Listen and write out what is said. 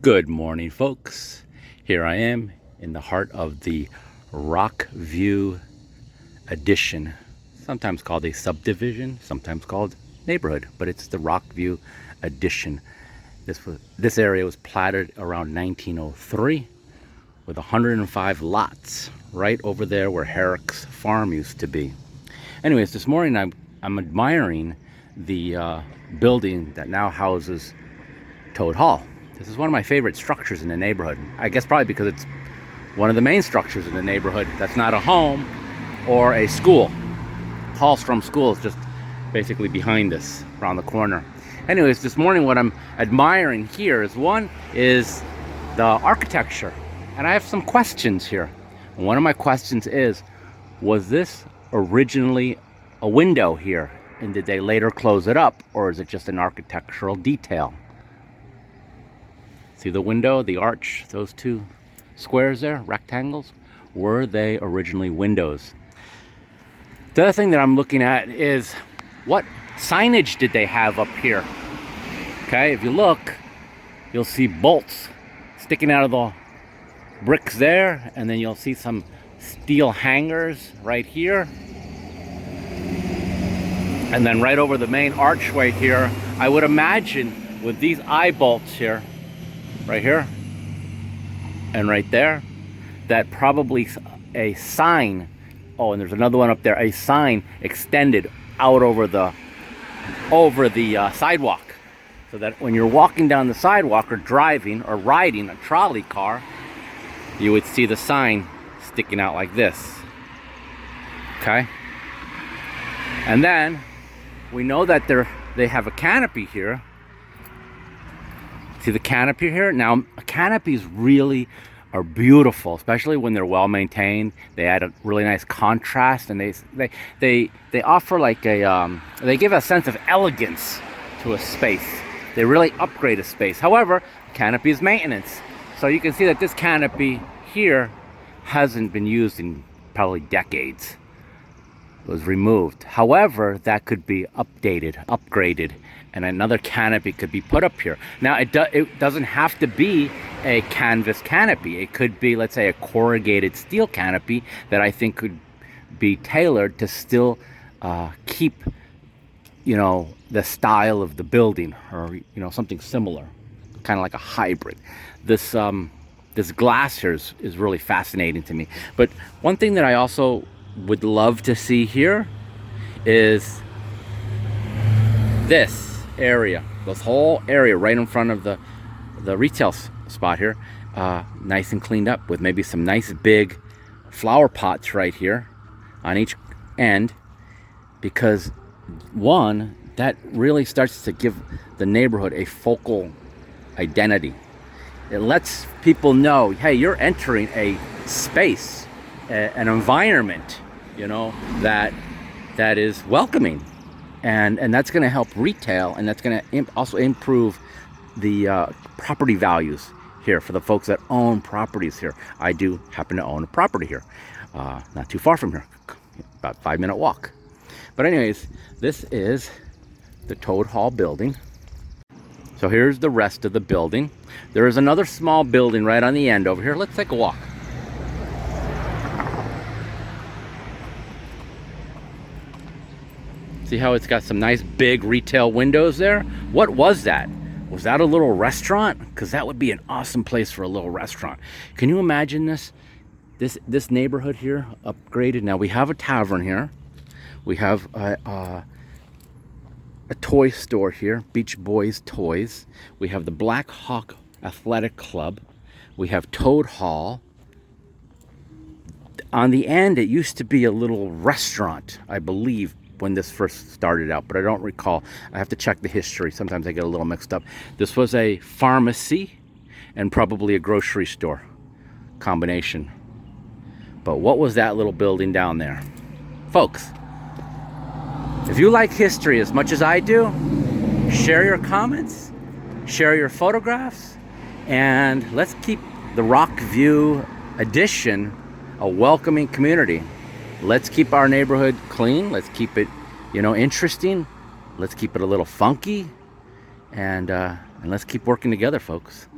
Good morning, folks. Here I am in the heart of the Rockview addition, sometimes called a subdivision, sometimes called neighborhood, but it's the Rockview addition. This area was platted around 1903 with 105 lots right over there where Herrick's farm used to be. Anyways, this morning I'm admiring the building that now houses Toad Hall. This is one of my favorite structures in the neighborhood. I guess probably because it's one of the main structures in the neighborhood that's not a home or a school. Hallstrom School is just basically behind us, around the corner. Anyways, this morning what I'm admiring here is the architecture. And I have some questions here. And one of my questions is, was this originally a window here? And did they later close it up? Or is it just an architectural detail? See the window, the arch, those two squares there, rectangles? Were they originally windows? The other thing that I'm looking at is, what signage did they have up here? Okay, if you look, you'll see bolts sticking out of the bricks there, and then you'll see some steel hangers right here. And then right over the main archway here, I would imagine with these eye bolts here, right here and right there, that probably a sign, oh, and there's another one up there, a sign extended out over the sidewalk, so that when you're walking down the sidewalk or driving or riding a trolley car, you would see the sign sticking out like this. Okay, and then we know that they have a canopy here. See the canopy here? Now, canopies really are beautiful, especially when they're well maintained. They add a really nice contrast, and they offer like a they give a sense of elegance to a space. They really upgrade a space. However, canopy is maintenance, so you can see that this canopy here hasn't been used in probably decades. It was removed. However, that could be upgraded, and another canopy could be put up here. Now, it doesn't have to be a canvas canopy. It could be, let's say, a corrugated steel canopy that I think could be tailored to still keep, the style of the building, or something similar, kind of like a hybrid. This glass here is really fascinating to me. But one thing that I also would love to see here is this area, this whole area right in front of the retail spot here, nice and cleaned up, with maybe some nice big flower pots right here on each end, because one, that really starts to give the neighborhood a focal identity. It lets people know, hey, you're entering a space, an environment, that is welcoming, and that's going to help retail, and that's going to also improve the property values here for the folks that own properties here. I do happen to own a property here, not too far from here, about 5-minute walk. But anyways, this is the Toad Hall building. So here's the rest of the building. There is another small building right on the end over here. Let's take a walk. See how it's got some nice big retail windows there? What was that? Was that a little restaurant? Because that would be an awesome place for a little restaurant. Can you imagine this neighborhood here upgraded? Now we have a tavern here. We have a toy store here, Beach Boys Toys. We have the Black Hawk Athletic Club. We have Toad Hall. On the end, it used to be a little restaurant, I believe, when this first started out, but I don't recall. I have to check the history. Sometimes I get a little mixed up. This was a pharmacy and probably a grocery store combination. But what was that little building down there? Folks, if you like history as much as I do, share your comments, share your photographs, and let's keep the Rockview addition a welcoming community. Let's keep our neighborhood clean. Let's keep it, interesting. Let's keep it a little funky, and let's keep working together, folks.